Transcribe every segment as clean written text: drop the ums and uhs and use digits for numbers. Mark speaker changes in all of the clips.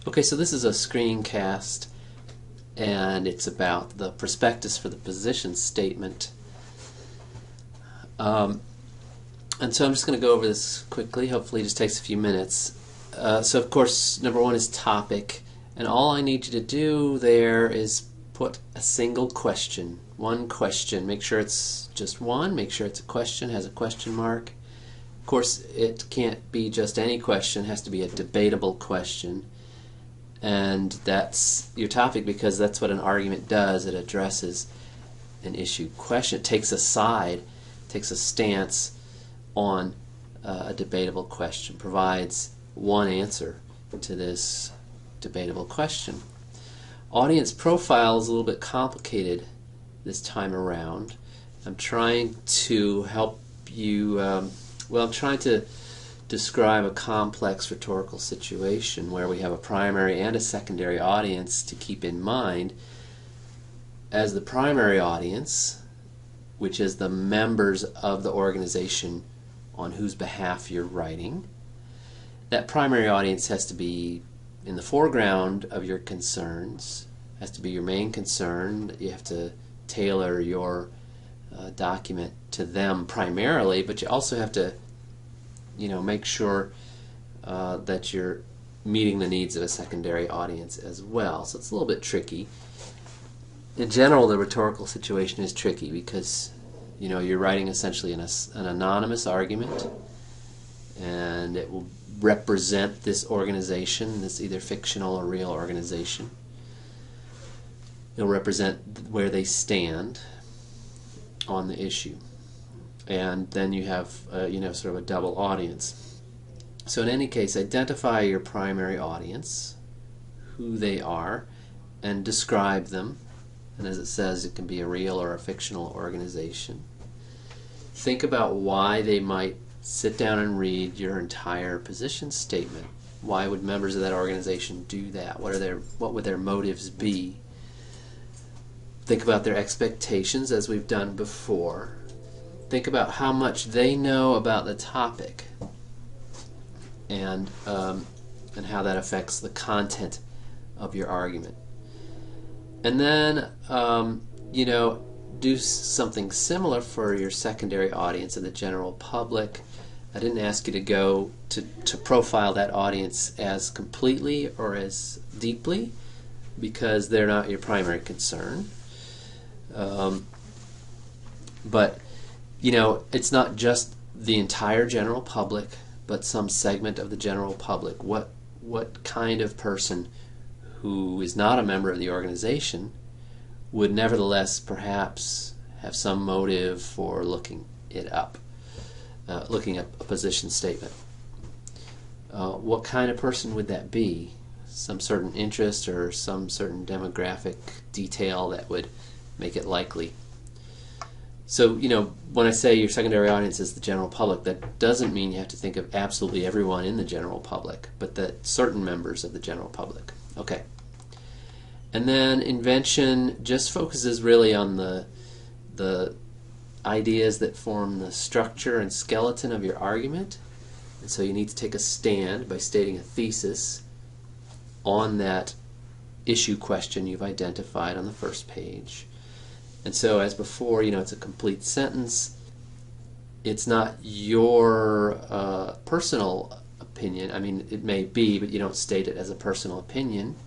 Speaker 1: Okay, so this is a screencast, and it's about the prospectus for the position statement. And so I'm just going to go over this quickly. Hopefully it just takes a few minutes. So of course, number one is topic, and all I need you to do there is put a single question, one question. Make sure it's just one, make sure it's a question, has a question mark. Of course, it can't be just any question, it has to be a debatable question. And that's your topic because that's what an argument does. It addresses an issue question. It takes a side, takes a stance on a debatable question, provides one answer to this debatable question. Audience profile is a little bit complicated this time around. I'm trying to help you, I'm trying to describe a complex rhetorical situation where we have a primary and a secondary audience to keep in mind. As the primary audience, which is the members of the organization on whose behalf you're writing, that primary audience has to be in the foreground of your concerns, has to be your main concern. You have to tailor your document to them primarily, but you also have to make sure that you're meeting the needs of a secondary audience as well. So it's a little bit tricky. In general, the rhetorical situation is tricky because you're writing essentially an anonymous argument, and it will represent this organization, this either fictional or real organization. It'll represent where they stand on the issue. And then you have sort of a double audience. So in any case, identify your primary audience, who they are, and describe them. And as it says, it can be a real or a fictional organization. Think about why they might sit down and read your entire position statement. Why would members of that organization do that? What would their motives be? Think about their expectations, as we've done before. Think about how much they know about the topic, and how that affects the content of your argument. And then do something similar for your secondary audience and the general public. I didn't ask you to go to profile that audience as completely or as deeply because they're not your primary concern. But it's not just the entire general public, but some segment of the general public. What kind of person who is not a member of the organization would nevertheless perhaps have some motive for looking up a position statement? What kind of person would that be? Some certain interest or some certain demographic detail that would make it likely. So, when I say your secondary audience is the general public, that doesn't mean you have to think of absolutely everyone in the general public, but that certain members of the general public. Okay. And then invention just focuses really on the ideas that form the structure and skeleton of your argument. And so you need to take a stand by stating a thesis on that issue question you've identified on the first page. And so, as before, it's a complete sentence. It's not your personal opinion. I mean, it may be, but you don't state it as a personal opinion,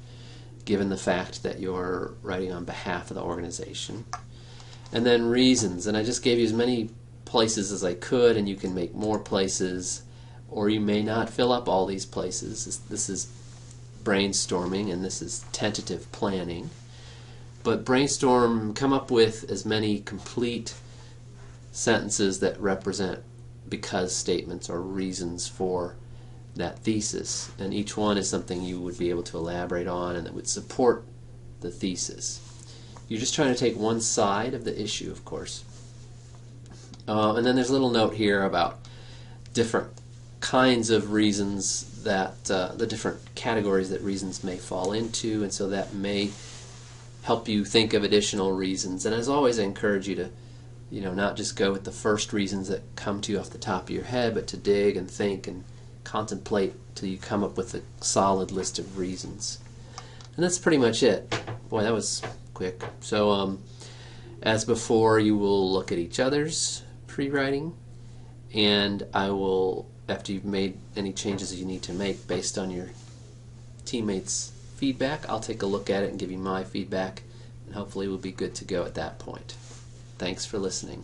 Speaker 1: given the fact that you're writing on behalf of the organization. And then reasons. And I just gave you as many places as I could, and you can make more places, or you may not fill up all these places. This is brainstorming, and this is tentative planning. But brainstorm, come up with as many complete sentences that represent because statements or reasons for that thesis. And each one is something you would be able to elaborate on and that would support the thesis. You're just trying to take one side of the issue, of course. And then there's a little note here about different kinds of reasons that, the different categories that reasons may fall into, and so that may help you think of additional reasons. And as always, I encourage you to not just go with the first reasons that come to you off the top of your head, but to dig and think and contemplate till you come up with a solid list of reasons. And that's pretty much it. Boy, that was quick. So as before, you will look at each other's pre-writing, and I will, after you've made any changes that you need to make based on your teammates' feedback, I'll take a look at it and give you my feedback, and hopefully we'll be good to go at that point. Thanks for listening.